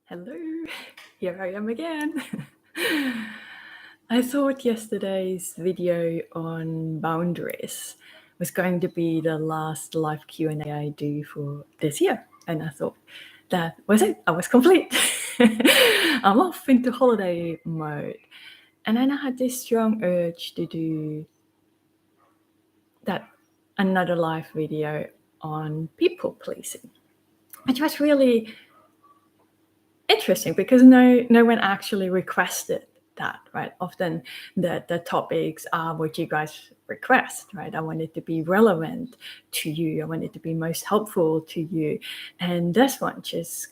Hello, here I am again. I thought yesterday's video on boundaries was going to be the last live Q&A I do for this year. And I thought that was it. I was complete. I'm off into holiday mode. And then I had this strong urge to do that another live video on people pleasing, which was really interesting because no one actually requested that, right? Often the topics are what you guys request, right? I want it to be relevant to you. I want it to be most helpful to you. And this one just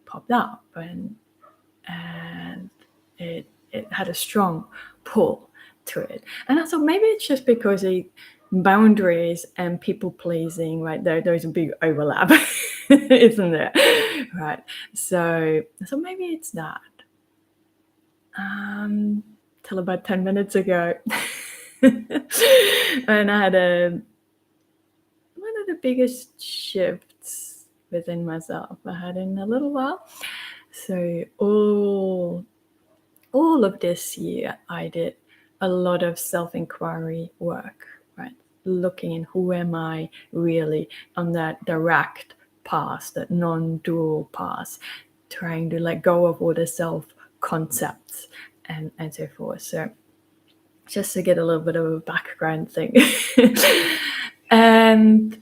popped up and it had a strong pull to it. And I thought maybe it's just because boundaries and people pleasing, right? There's a big overlap, isn't there? Right. So maybe it's that. Till about 10 minutes ago, and I had one of the biggest shifts within myself I had in a little while. So all of this year, I did a lot of self-inquiry work, right? Looking in who am I really on that direct path, that non-dual path, trying to let go of all the self-concepts and so forth. So just to get a little bit of a background thing. And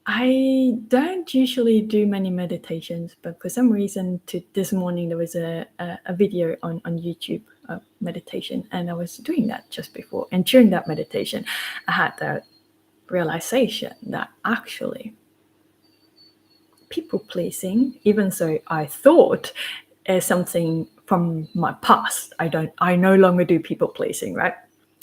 I don't usually do many meditations, but for some reason this morning there was a video on YouTube of meditation, and I was doing that just before. And during that meditation, I had the realization that actually people pleasing, even though I thought is something from my past, I no longer do people pleasing, right?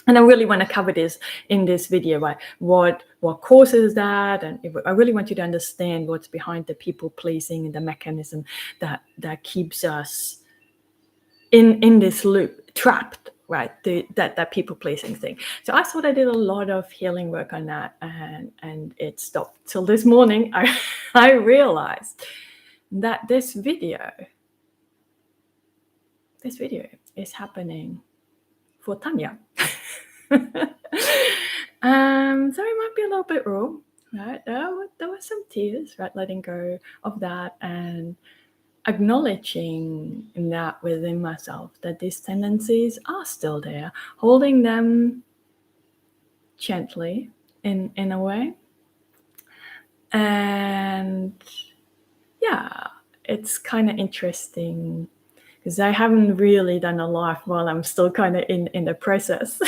And I really want to cover this in this video, right? What causes that? And I really want you to understand what's behind the people pleasing and the mechanism that keeps us in this loop, trapped, right? That people pleasing thing. So I thought I did a lot of healing work on that, and it stopped till this morning. I realized that this video is happening for Tanya. So it might be a little bit raw, right? There were some tears, right? Letting go of that and acknowledging that within myself, that these tendencies are still there, holding them gently in a way. And yeah, it's kind of interesting because I haven't really done a live while I'm still kind of in the process.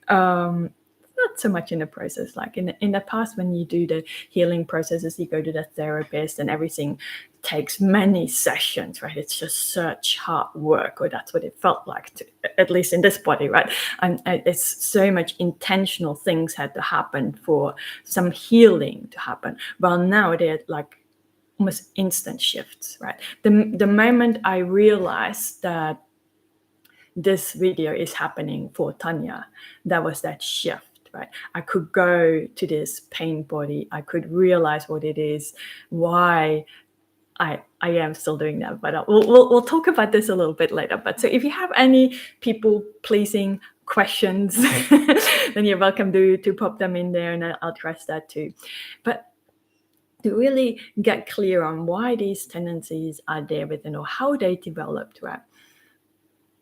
Not so much in the process, like in the past when you do the healing processes, you go to the therapist and everything takes many sessions, right? It's just such hard work, or that's what it felt like, at least in this body, right? And it's so much intentional things had to happen for some healing to happen. Well, now they're like almost instant shifts, right? The moment I realized that this video is happening for Tanya, that was that shift, right? I could go to this pain body. I could realize what it is, why I am still doing that. But we'll talk about this a little bit later. But so if you have any people pleasing questions, then you're welcome to pop them in there, and I'll address that too. But to really get clear on why these tendencies are there within, or how they developed, right?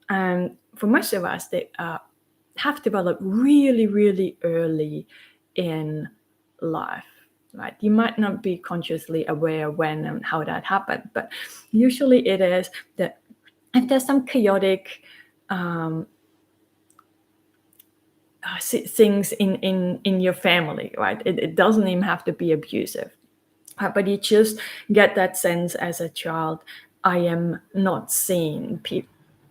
And for most of us, they have developed really, really early in life, right? You might not be consciously aware when and how that happened, but usually it is that if there's some chaotic things in your family, right? It doesn't even have to be abusive. But you just get that sense as a child, I am not seen.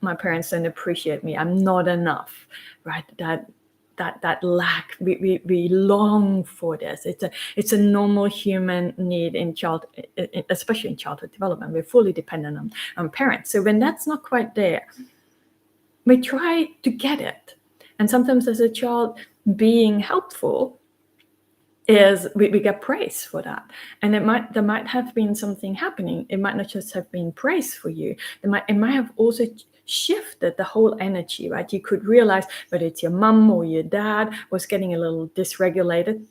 My parents don't appreciate me. I'm not enough, right? That lack, we long for this. It's a normal human need in especially in childhood development. We're fully dependent on parents. So when that's not quite there, we try to get it. And sometimes as a child, being helpful is we get praise for that. And there might have been something happening. It might not just have been praise for you. It might have also shifted the whole energy, right? You could realize whether it's your mum or your dad was getting a little dysregulated.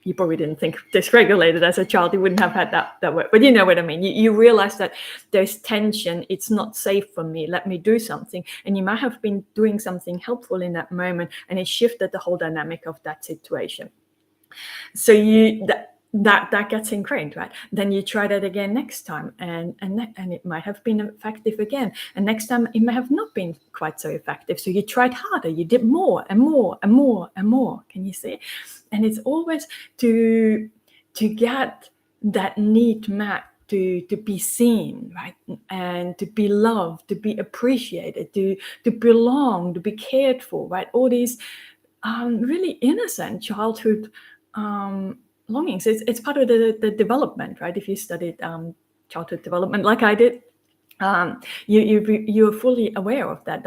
You probably didn't think dysregulated as a child. You wouldn't have had that word, but you know what I mean. You realize that there's tension. It's not safe for me. Let me do something. And you might have been doing something helpful in that moment, and it shifted the whole dynamic of that situation. So that gets ingrained, right? Then you try that again next time, and it might have been effective again, and next time it might have not been quite so effective. So you tried harder, you did more and more and more and more. Can you see? And it's always to get that need met, to be seen, right? And to be loved, to be appreciated, to belong, to be cared for, right? All these really innocent childhood longings. It's part of the development, right? If you studied childhood development like I did, you're fully aware of that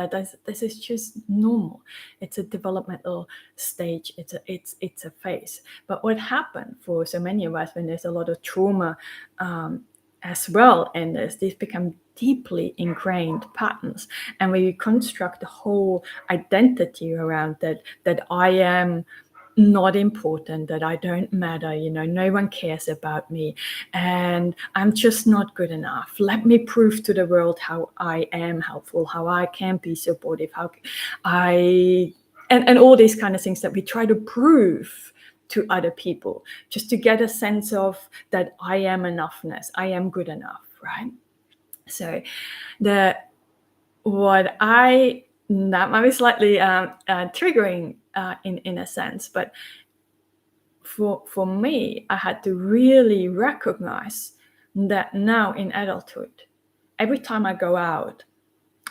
this is just normal. It's a developmental stage. It's a phase. But what happened for so many of us when there's a lot of trauma as well in this, these become deeply ingrained patterns, and we construct a whole identity around that I am not important, that I don't matter, no one cares about me, and I'm just not good enough. Let me prove to the world how I am helpful, how I can be supportive, how and all these kind of things that we try to prove to other people just to get a sense of that I am enoughness, I am good enough, right? So that might be slightly triggering in a sense, but for me, I had to really recognize that now in adulthood, every time I go out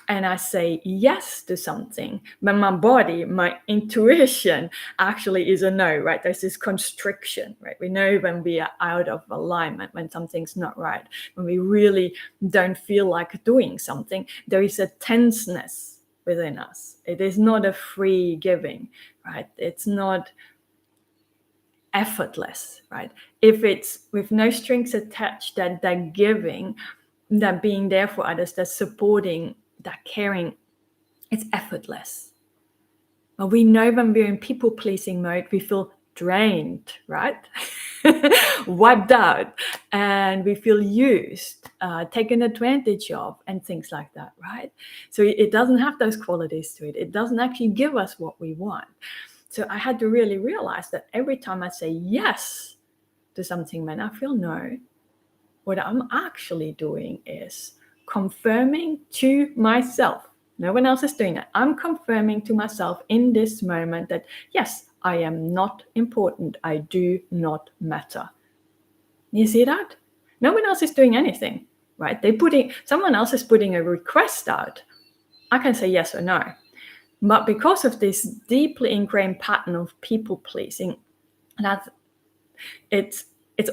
and I say yes to something, but my body, my intuition actually is a no, right? There's this constriction, right? We know when we are out of alignment, when something's not right, when we really don't feel like doing something, there is a tenseness within us. It is not a free giving, right? It's not effortless, right? If it's with no strings attached, that giving, that being there for others, that supporting, that caring, it's effortless. But we know when we're in people-pleasing mode, we feel drained, right? Wiped out, and we feel used, taken advantage of, and things like that, right? So it doesn't have those qualities to it. It doesn't actually give us what we want. So I had to really realize that every time I say yes to something when I feel no, what I'm actually doing is confirming to myself. No one else is doing it. I'm confirming to myself in this moment that, yes, I am not important. I do not matter. You see that? No one else is doing anything, right? Someone else is putting a request out. I can say yes or no. But because of this deeply ingrained pattern of people pleasing, that it's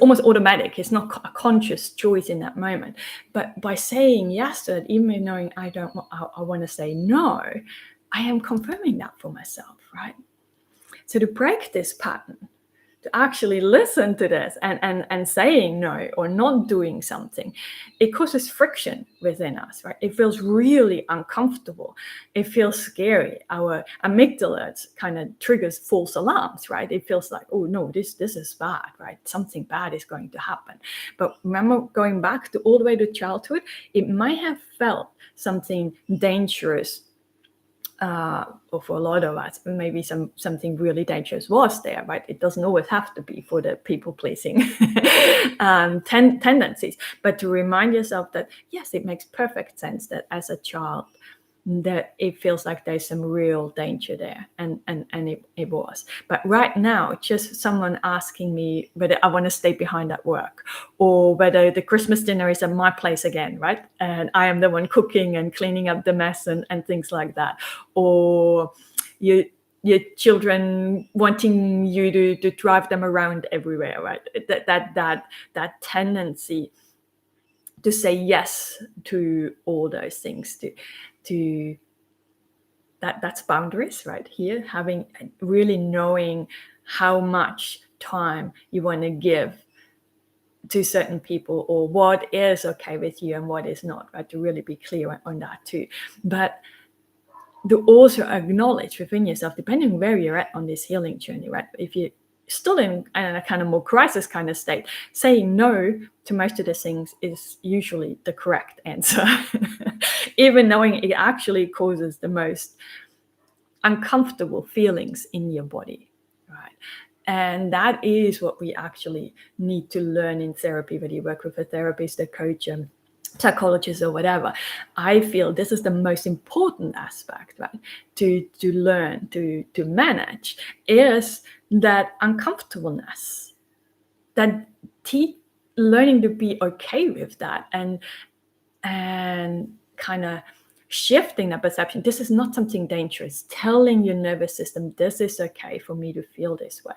almost automatic. It's not a conscious choice in that moment. But by saying yes to it, even knowing I want to say no, I am confirming that for myself, right? So to break this pattern, to actually listen to this and saying no or not doing something, it causes friction within us, right? It feels really uncomfortable. It feels scary. Our amygdala kind of triggers false alarms, right? It feels like, oh no, this is bad, right? Something bad is going to happen. But remember, going back to all the way to childhood, it might have felt something dangerous. Or for a lot of us, maybe something really dangerous was there, right? It doesn't always have to be for the people-pleasing tendencies, but to remind yourself that, yes, it makes perfect sense that as a child, that it feels like there's some real danger there, and it was. But right now, just someone asking me whether I want to stay behind at work, or whether the Christmas dinner is at my place again, right? And I am the one cooking and cleaning up the mess and things like that, or your children wanting you to drive them around everywhere, right? That tendency to say yes to all those things, to that's boundaries right here, having really knowing how much time you want to give to certain people, or what is okay with you and what is not, right? To really be clear on that too. But to also acknowledge within yourself, depending where you're at on this healing journey, right? If you're still in a kind of more crisis kind of state, saying no to most of the things is usually the correct answer, even knowing it actually causes the most uncomfortable feelings in your body, right? And that is what we actually need to learn in therapy, whether you work with a therapist, a coach, psychologist, or whatever. I feel this is the most important aspect, right? To learn, to manage, is that uncomfortableness, that learning to be okay with that, and kind of shifting the perception. This is not something dangerous. Telling your nervous system, this is okay for me to feel this way.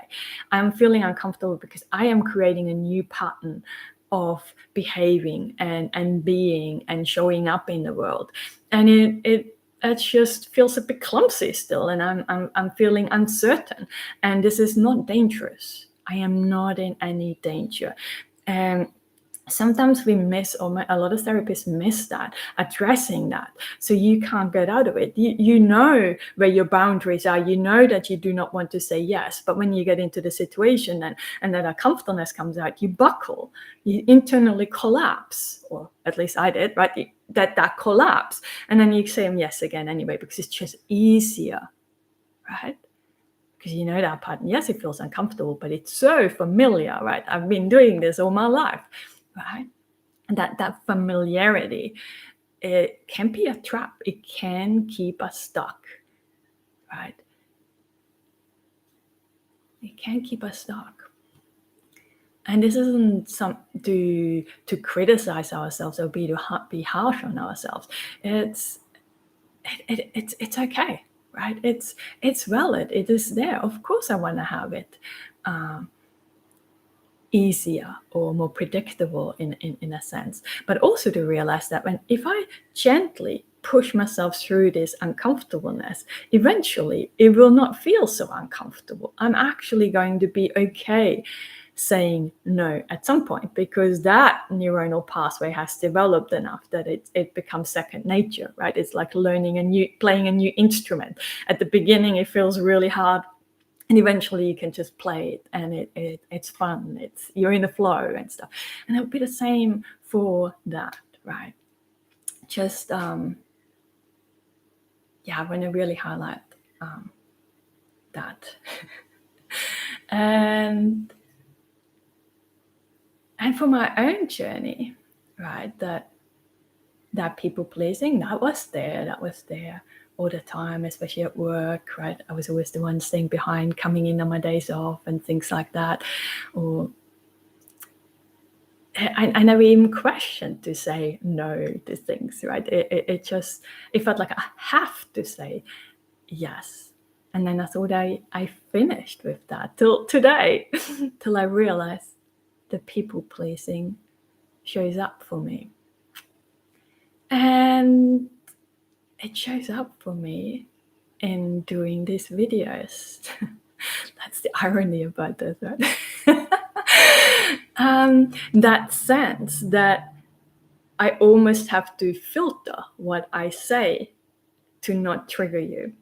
I'm feeling uncomfortable because I am creating a new pattern of behaving and being and showing up in the world. And it just feels a bit clumsy still. And I'm feeling uncertain. And this is not dangerous. I am not in any danger. And sometimes we miss, or a lot of therapists miss that, addressing that. So you can't get out of it. You know where your boundaries are. You know that you do not want to say yes. But when you get into the situation and that uncomfortableness comes out, you buckle, you internally collapse, or at least I did, right? That collapse. And then you say yes again anyway, because it's just easier, right? Because you know that pattern. Yes, it feels uncomfortable, but it's so familiar, right? I've been doing this all my life. Right? And that familiarity, it can be a trap. It can keep us stuck, right? It can keep us stuck. And this isn't to criticize ourselves or be harsh on ourselves. It's okay, right? It's valid. It is there. Of course, I want to have it easier or more predictable in a sense, but also to realize that if I gently push myself through this uncomfortableness, eventually it will not feel so uncomfortable. I'm actually going to be okay saying no at some point, because that neuronal pathway has developed enough that it becomes second nature, right? It's like playing a new instrument. At the beginning, it feels really hard. And eventually you can just play it, and it's fun. You're in the flow and stuff. And it would be the same for that, right? Just I want to really highlight that. and for my own journey, right, that people pleasing, that was there all the time, especially at work, right? I was always the one staying behind, coming in on my days off and things like that. Or I never even questioned to say no to things, right? It felt like I have to say yes. And then I thought I finished with that till today, till I realized that people pleasing shows up for me. And it shows up for me in doing these videos. That's the irony about this, right? That sense that I almost have to filter what I say to not trigger you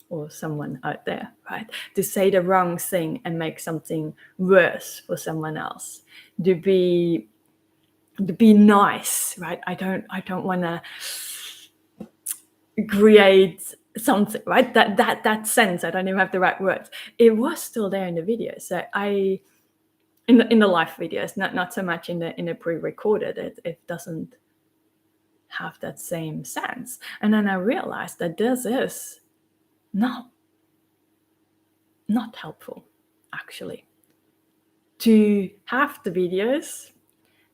or someone out there, right? To say the wrong thing and make something worse for someone else. To be nice, right? I don't want to create something, right? That sense, I don't even have the right words. It was still there in the videos. So in the live videos, not so much in the pre-recorded. It doesn't have that same sense. And then I realized that this is not helpful, actually. To have the videos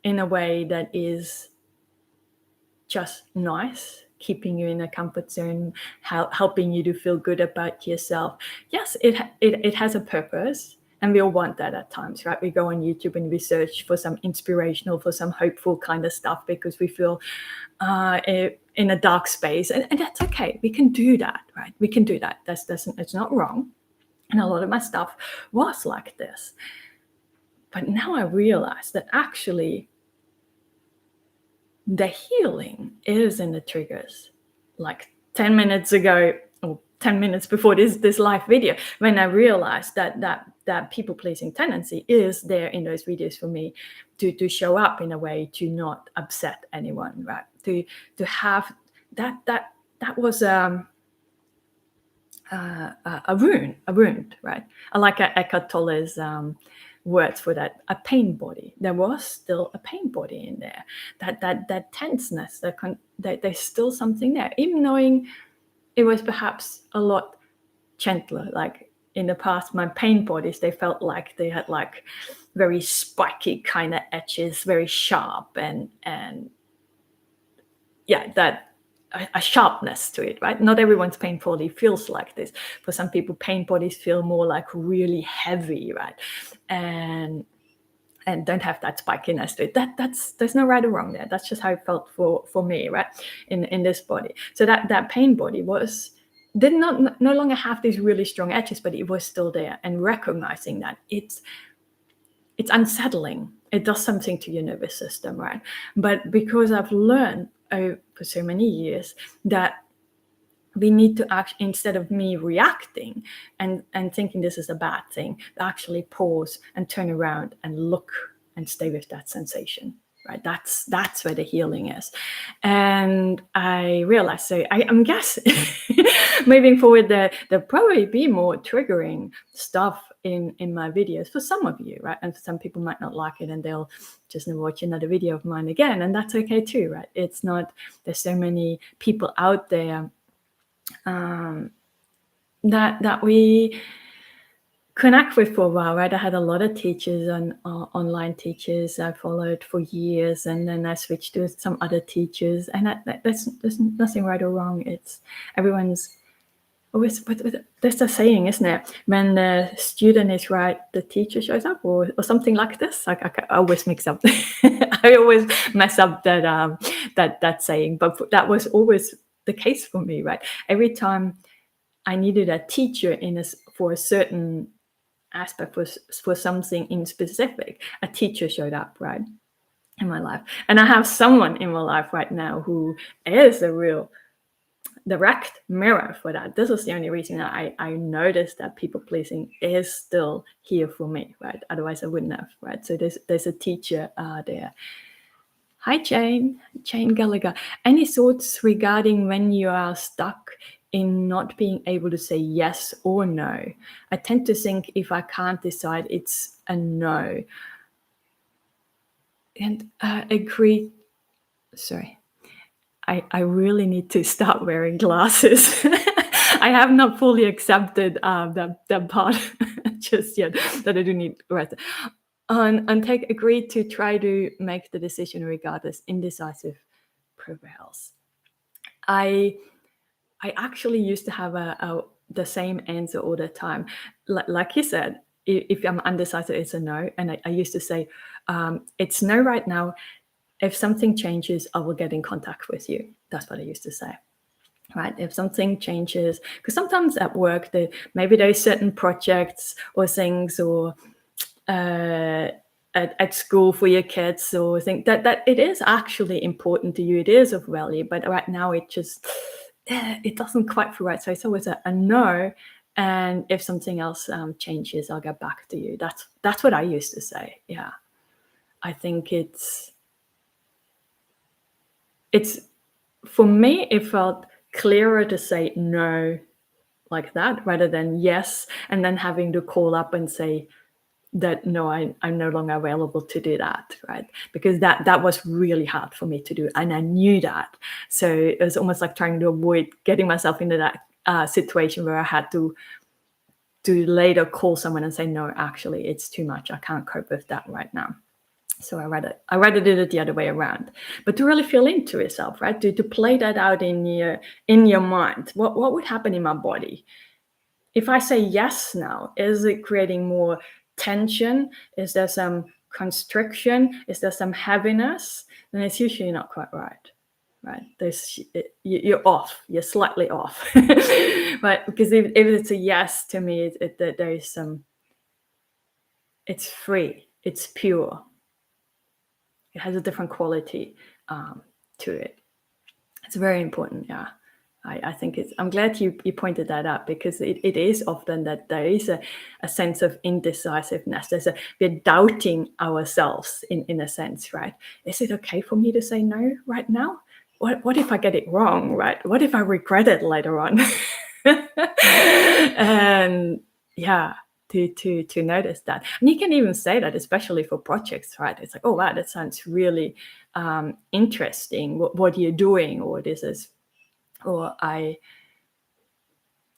in a way that is just nice, keeping you in a comfort zone, helping you to feel good about yourself. Yes, it has a purpose, and we all want that at times, right? We go on YouTube and we search for some inspirational, for some hopeful kind of stuff because we feel in a dark space, and that's okay. We can do that, right? We can do that. It's not wrong. And a lot of my stuff was like this. But now I realize that actually the healing is in the triggers. Like 10 minutes ago, or 10 minutes before this live video, when I realized that people-pleasing tendency is there in those videos for me to show up in a way to not upset anyone, right? To have that was a wound, right? I like Eckhart Tolle's words for that, a pain body. There was still a pain body in there. That tenseness, that there's still something there, even knowing it was perhaps a lot gentler. Like in the past, my pain bodies, they felt like they had like very spiky kind of edges, very sharp, and yeah, that a sharpness to it, right? Not everyone's pain body feels like this. For some people, pain bodies feel more like really heavy, right? And don't have that spikiness to it. There's no right or wrong there. That's just how it felt for me, right? In this body. So that pain body did no longer have these really strong edges, but it was still there. And recognizing that it's unsettling. It does something to your nervous system, right? But because I've learned for so many years that we need to act, instead of me reacting and thinking this is a bad thing, actually pause and turn around and look and stay with that sensation, right? That's where the healing is. And I realized, so I'm guessing moving forward, there'll probably be more triggering stuff in my videos for some of you, right? And some people might not like it and they'll just never watch another video of mine again. And that's okay too, right? It's not, there's so many people out there that we connect with for a while, right? I had a lot of teachers online teachers I followed for years, and then I switched to some other teachers, and there's nothing right or wrong. It's everyone's always, but there's a saying, isn't it? When the student is right, the teacher shows up, or something like this. I always mix up. I always mess up that saying, but that was always the case for me, right? Every time I needed a teacher for a certain aspect, for something in specific, a teacher showed up, right, in my life. And I have someone in my life right now who is a real direct mirror for that. This is the only reason I noticed that people pleasing is still here for me, right? Otherwise I wouldn't have, right? So there's a teacher there. Hi, Jane Gallagher. Any thoughts regarding when you are stuck in not being able to say yes or no? I tend to think if I can't decide, it's a no. And agree. Sorry, I really need to start wearing glasses. I have not fully accepted that part just yet, that I do need rest. And take agree to try to make the decision regardless. Indecisive prevails. I actually used to have the same answer all the time. Like you said, if I'm undecisive, it's a no. And I used to say, it's no right now. If something changes, I will get in contact with you. That's what I used to say, right? If something changes, because sometimes at work, maybe there's certain projects or things, or at school for your kids, or think that it is actually important to you, it is of value, but right now it just it doesn't quite feel right. So it's always a no. And if something else changes, I'll get back to you. That's what I used to say. Yeah, I think it's for me, it felt clearer to say no like that rather than yes, and then having to call up and say that no, I'm no longer available to do that, right? Because that was really hard for me to do, and I knew that. So it was almost like trying to avoid getting myself into that situation where I had to later call someone and say, no, actually, it's too much. I can't cope with that right now. So I rather did it the other way around. But to really feel into yourself, right? To play that out in your mind. What would happen in my body? If I say yes now, is it creating more tension? Is there some constriction? Is there some heaviness? Then it's usually not quite right, right? You're off. You're slightly off, right? Because if it's a yes to me, there is some. It's free. It's pure. It has a different quality to it. It's very important. Yeah. I think I'm glad you pointed that out, because it is often that there is a sense of indecisiveness. We're doubting ourselves in a sense, right? Is it okay for me to say no right now? What if I get it wrong, right? What if I regret it later on? And yeah, to notice that. And you can even say that, especially for projects, right? It's like, oh wow, that sounds really interesting. What you're doing, or this is. Or I,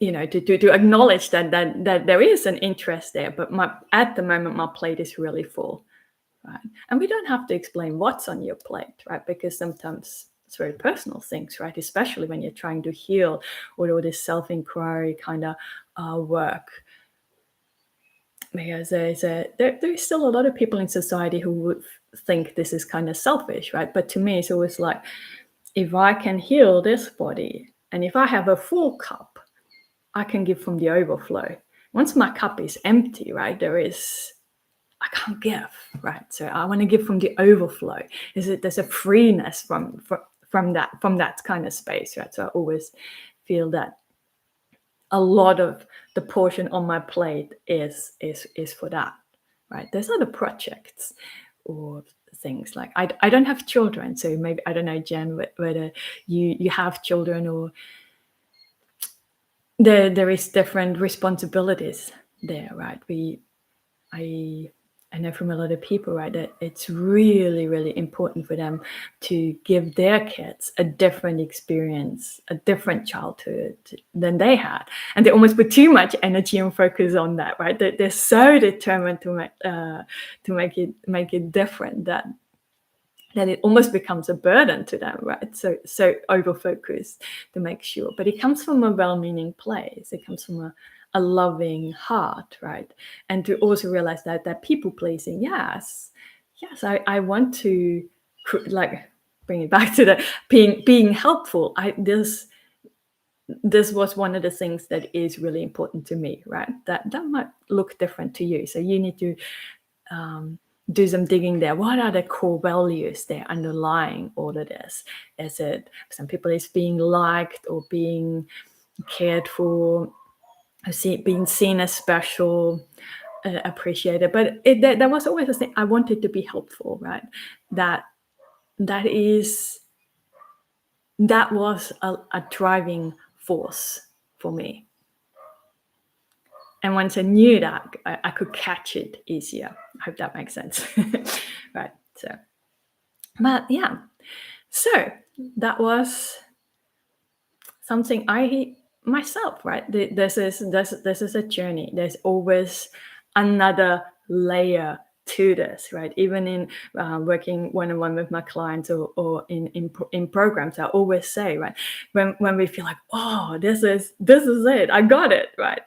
to acknowledge that there is an interest there, but at the moment my plate is really full, right? And we don't have to explain what's on your plate, right? Because sometimes it's very personal things, right? Especially when you're trying to heal or all this self-inquiry kind of work. Because there's still a lot of people in society who would think this is kind of selfish, right? But to me, it's always like, if I can heal this body, and if I have a full cup, I can give from the overflow. Once my cup is empty, right, I can't give, right? So I want to give from the overflow. There's a freeness from that kind of space, right? So I always feel that a lot of the portion on my plate is for that, right? There's other projects or things like I don't have children, so maybe I don't know, Jen, whether you have children, or there is different responsibilities there, right? I know from a lot of people, right, that it's really, really important for them to give their kids a different experience, a different childhood than they had, and they almost put too much energy and focus on that, right? They're so determined to make it different that it almost becomes a burden to them, right? So over focused to make sure, but it comes from a well-meaning place. It comes from a loving heart, right? And to also realize that people pleasing, yes, I want to like bring it back to the being helpful. This was one of the things that is really important to me, right? That might look different to you, so you need to do some digging there. What are the core values there underlying all of this? Is it, some people, it's being liked or being cared for, being seen as special, appreciated. But there was always a thing, I wanted to be helpful, right? That was a driving force for me. And once I knew that, I could catch it easier. I hope that makes sense. Right. So, but yeah. So that was something I myself, right? This is a journey. There's always another layer to this, right? Even in working one-on-one with my clients or in programs, I always say, right, when we feel like, oh, this is it, I got it, right?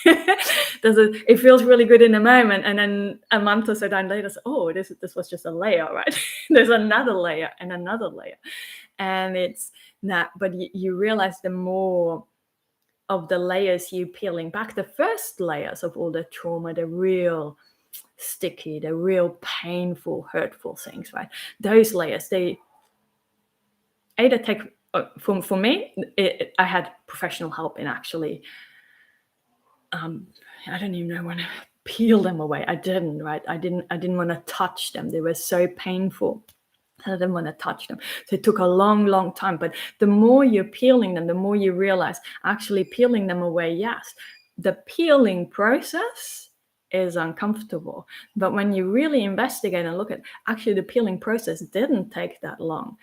It feels really good in the moment, and then a month or so down later, oh, this was just a layer, right? There's another layer and another layer, and it's not. But you realize the more of the layers you peeling back, the first layers of all the trauma, the real sticky, the real painful, hurtful things, right? Those layers, they either take. For me, I had professional help in actually. I don't even know when to peel them away. I didn't, right? I didn't want to touch them. They were so painful. I didn't want to touch them. So it took a long, long time. But the more you're peeling them, the more you realize actually peeling them away, yes, the peeling process is uncomfortable. But when you really investigate and look at, actually the peeling process didn't take that long.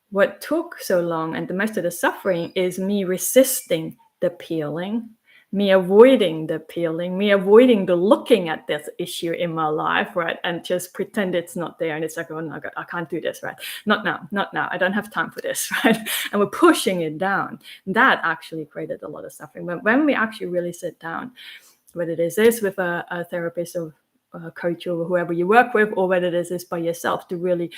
What took so long and the most of the suffering is me resisting the peeling, me avoiding the peeling, me avoiding the looking at this issue in my life, right? And just pretend it's not there. And it's like, oh no, God, I can't do this, right? Not now. I don't have time for this, right? And we're pushing it down. That actually created a lot of suffering. When we actually really sit down, whether it is this with a therapist or a coach or whoever you work with, or whether it is this by yourself, to really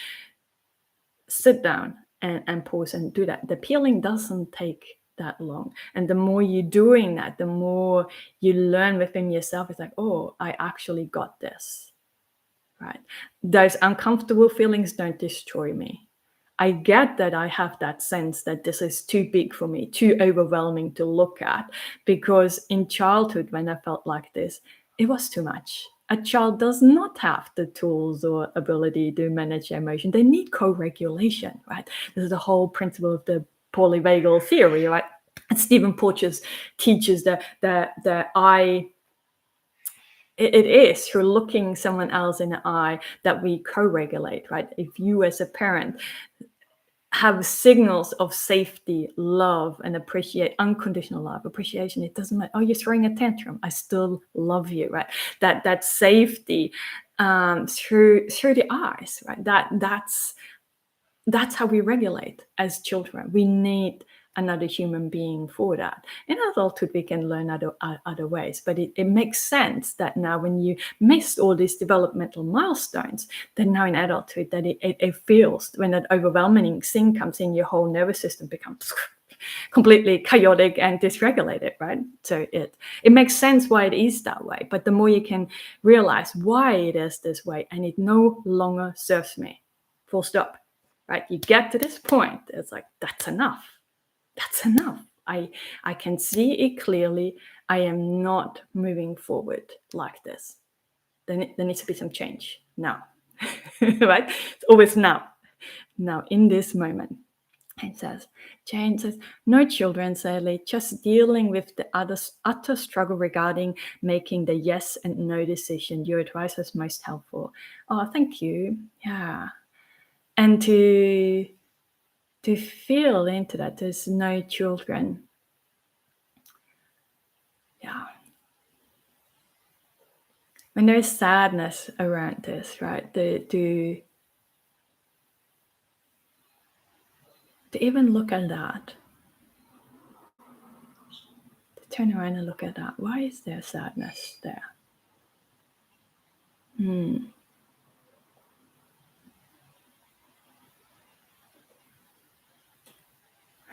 sit down and pause and do that. The healing doesn't take that long. And the more you're doing that, the more you learn within yourself. It's like, oh, I actually got this, right? Those uncomfortable feelings don't destroy me. I get that I have that sense that this is too big for me, too overwhelming to look at, because in childhood, when I felt like this, it was too much. A child does not have the tools or ability to manage emotion. They need co-regulation, right? This is the whole principle of the polyvagal theory, right? And Stephen Porges teaches the eye. It is through looking someone else in the eye that we co-regulate, right? If you as a parent have signals of safety, love, and unconditional love, appreciation. It doesn't matter. Oh, you're throwing a tantrum. I still love you, right? That safety through the eyes, right? That's how we regulate as children. We need another human being for that. In adulthood, we can learn other ways, but it makes sense that now when you missed all these developmental milestones, then now in adulthood that it feels, when that overwhelming thing comes in, your whole nervous system becomes completely chaotic and dysregulated, right? So it makes sense why it is that way, but the more you can realize why it is this way, and it no longer serves me, full stop, right? You get to this point, it's like, that's enough. That's enough. I can see it clearly. I am not moving forward like this. There needs to be some change now, right? It's always now. Now, in this moment. Jane says, no children, sadly, just dealing with the utter struggle regarding making the yes and no decision. Your advice was most helpful. Oh, thank you. Yeah. And to feel into that, there's no children. Yeah. When there's sadness around this, right? To even look at that. To turn around and look at that. Why is there sadness there?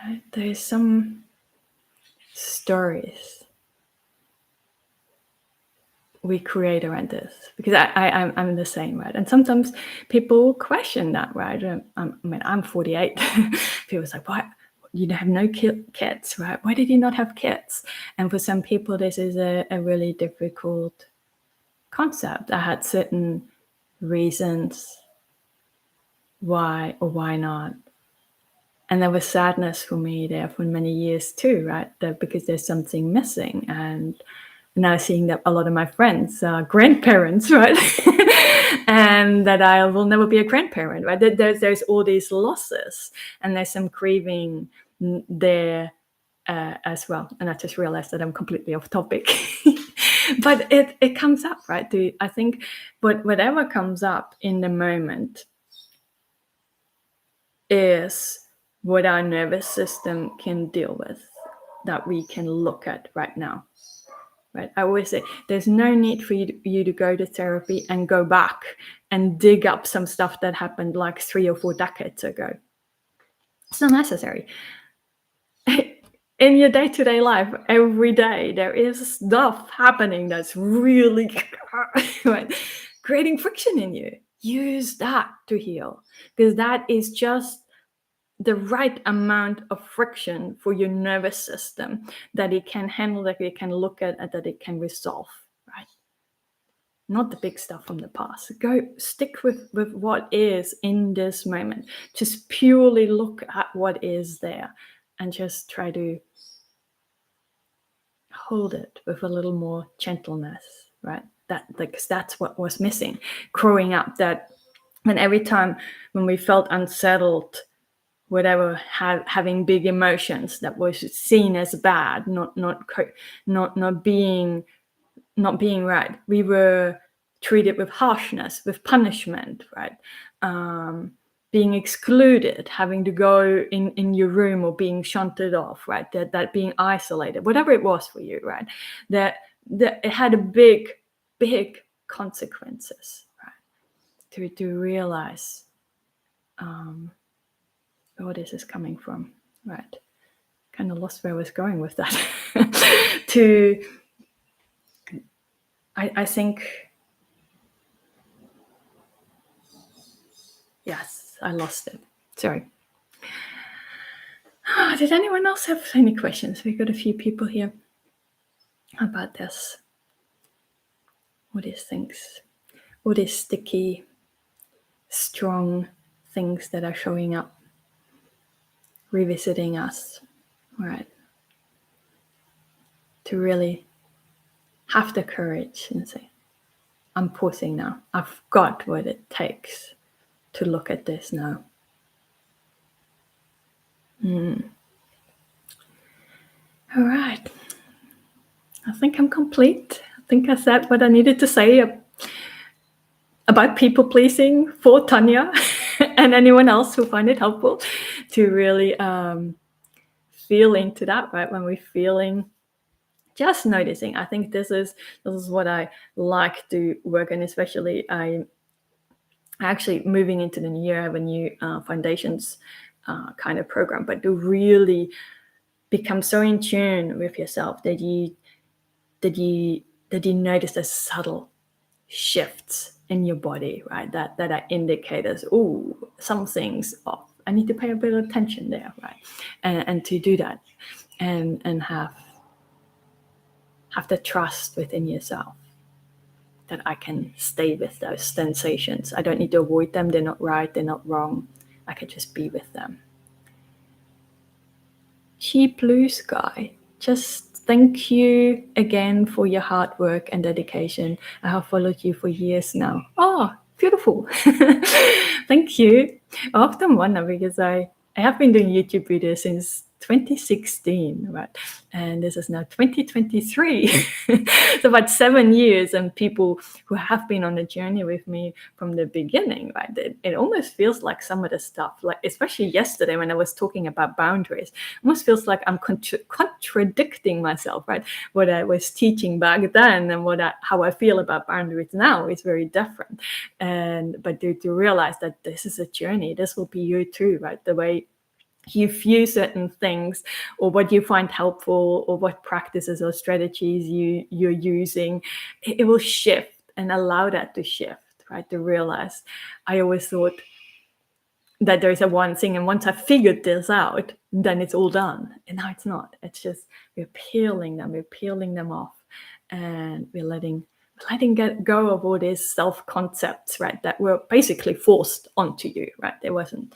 Right? There's some stories we create around this, because I'm the same, right? And sometimes people question that, right? I mean, I'm 48. People say, "Why you have no kids, right? Why did you not have kids?" And for some people, this is a really difficult concept. I had certain reasons why or why not. And there was sadness for me there for many years too, right? Because there's something missing. And now seeing that a lot of my friends are grandparents, right? And that I will never be a grandparent, right? There's all these losses, and there's some grieving there as well. And I just realized that I'm completely off topic. But it comes up, right? I think whatever comes up in the moment is what our nervous system can deal with, that we can look at right now. Right? I always say there's no need for you to go to therapy and go back and dig up some stuff that happened like 3 or 4 decades ago. It's not necessary. In your day-to-day life, every day, there is stuff happening that's really right, creating friction in you. Use that to heal, because that is just the right amount of friction for your nervous system that it can handle, that it can look at, and that it can resolve, right? Not the big stuff from the past. Go stick with what is in this moment. Just purely look at what is there and just try to hold it with a little more gentleness, right? Because that's what was missing growing up. That and every time when we felt unsettled, whatever, having big emotions that was seen as bad, not being right, we were treated with harshness, with punishment, right? Being excluded, having to go in your room, or being shunted off, right? That being isolated, whatever it was for you, right? That it had a big consequences, right? To realize all this is coming from, right? Kind of lost where I was going with that. I think, yes, I lost it. Sorry. Did anyone else have any questions? We got a few people here about this. All these things, all these sticky, strong things that are showing up, revisiting us, right? To really have the courage and say, I'm pausing now. I've got what it takes to look at this now. All right. I think I'm complete. I think I said what I needed to say about people pleasing for Tanya and anyone else who find it helpful to really feel into that, right? When we're feeling, just noticing. I think this is what I like to work on, especially I actually moving into the new year, I have a new foundations kind of program, but to really become so in tune with yourself that you notice the subtle shifts in your body, right? That are indicators. Oh, something's off. I need to pay a bit of attention there, right? And to do that, and have the trust within yourself that I can stay with those sensations. I don't need to avoid them. They're not right. They're not wrong. I can just be with them. Sheep Blue Sky, just thank you again for your hard work and dedication. I have followed you for years now. Oh, beautiful. Thank you. I often wonder because I have been doing YouTube videos since 2016, right? And this is now 2023. So about 7 years, and people who have been on the journey with me from the beginning, right? It almost feels like some of the stuff, like especially yesterday when I was talking about boundaries, almost feels like I'm contradicting myself, right? What I was teaching back then and how I feel about boundaries now is very different. But to realize that this is a journey, this will be you too, right? The way you view certain things, or what you find helpful, or what practices or strategies you're using, it will shift, and allow that to shift, right? To realize, I always thought that there's a one thing, and once I figured this out, then it's all done. And now it's not. It's just we're peeling them off, and we're letting go of all these self-concepts, right? That were basically forced onto you, right? There wasn't.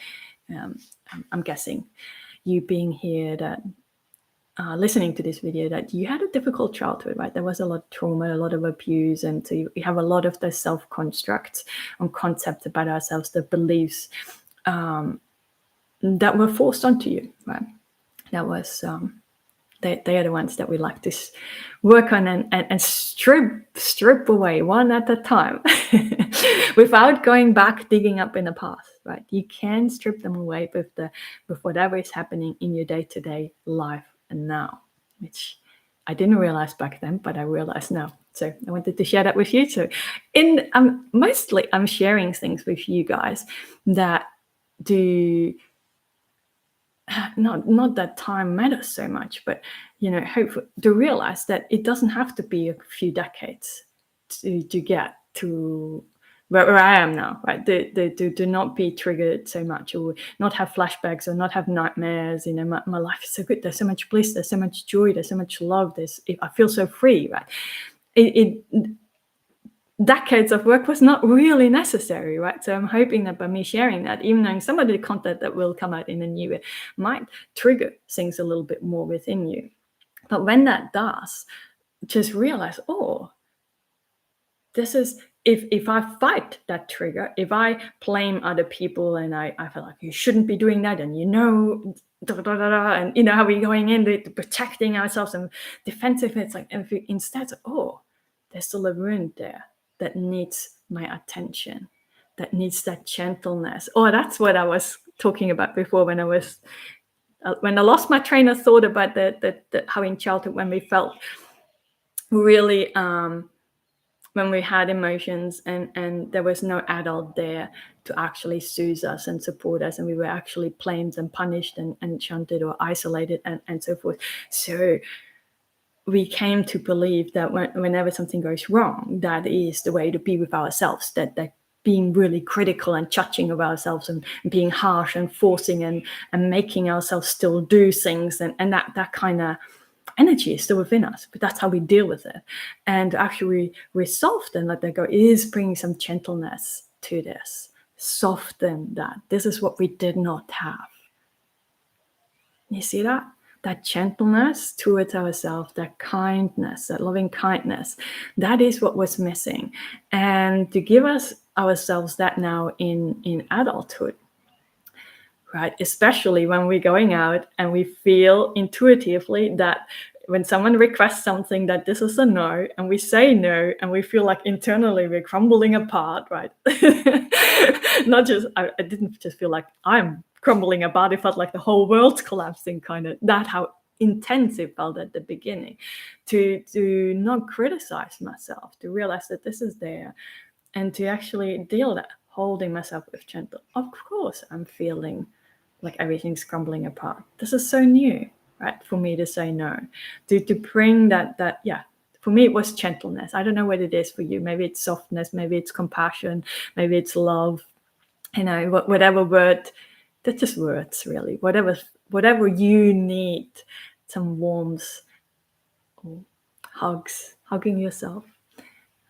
I'm guessing you being here, that listening to this video, that you had a difficult childhood, right? There was a lot of trauma, a lot of abuse, and so we have a lot of those self-constructs and concepts about ourselves, the beliefs that were forced onto you, right? That was they are the ones that we like to work on and strip away one at a time without going back digging up in the past, right? You can strip them away with whatever is happening in your day-to-day life and now, which I didn't realize back then, but I realize now. So I wanted to share that with you. So mostly I'm sharing things with you guys that do not that time matters so much, but hope to realize that it doesn't have to be a few decades to get to where I am now, right? Do not be triggered so much, or not have flashbacks, or not have nightmares. My life is so good. There's so much bliss. There's so much joy. There's so much love. I feel so free, right? Decades of work was not really necessary, right? So I'm hoping that by me sharing that, even knowing some of the content that will come out in the new year might trigger things a little bit more within you. But when that does, just realize, this is, if I fight that trigger, if I blame other people and I feel like you shouldn't be doing that, and and how we're going in protecting ourselves and defensive, it's like, if we instead, there's still a wound there that needs my attention, that needs that gentleness. That's what I was talking about before when I lost my train of thought about the how in childhood, when we felt really when we had emotions and there was no adult there to actually soothe us and support us, and we were actually blamed and punished and shunted or isolated and so forth. So we came to believe that whenever something goes wrong, that is the way to be with ourselves, that being really critical and judging of ourselves and being harsh and forcing and making ourselves still do things, and that kind of energy is still within us, but that's how we deal with it. And actually resolve and let that go is bringing some gentleness to this. Soften that. This is what we did not have. You see that? That gentleness towards ourselves, that kindness, that loving kindness, that is what was missing. And to give us ourselves that now in adulthood, right? Especially when we're going out and we feel intuitively that when someone requests something that this is a no, and we say no, and we feel like internally we're crumbling apart, right? Not just, I didn't just feel like I'm crumbling apart. It felt like the whole world's collapsing, kind of. That how intense it felt at the beginning. To not criticize myself, to realize that this is there, and to actually deal with that, holding myself with gentle. Of course, I'm feeling like everything's crumbling apart. This is so new, right? For me to say no, to bring that, yeah. For me, it was gentleness. I don't know what it is for you. Maybe it's softness, maybe it's compassion, maybe it's love. You know, whatever word. They're just words, really. Whatever you need, some warmth, or hugging yourself,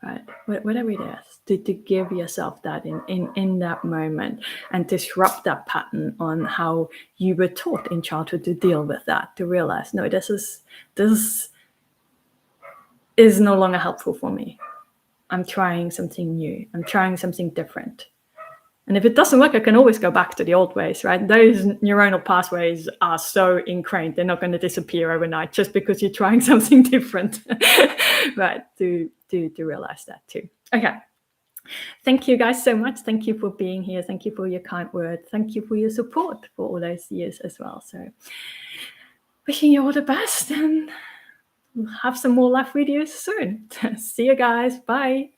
right? Whatever it is, to give yourself that in that moment, and disrupt that pattern on how you were taught in childhood to deal with that. To realize, no, this is no longer helpful for me. I'm trying something new. I'm trying something different. And if it doesn't work, I can always go back to the old ways, right? Those neuronal pathways are so ingrained. They're not going to disappear overnight just because you're trying something different, right? To realize that too. Okay. Thank you guys so much. Thank you for being here. Thank you for your kind words. Thank you for your support for all those years as well. So wishing you all the best, and we'll have some more live videos soon. See you guys. Bye.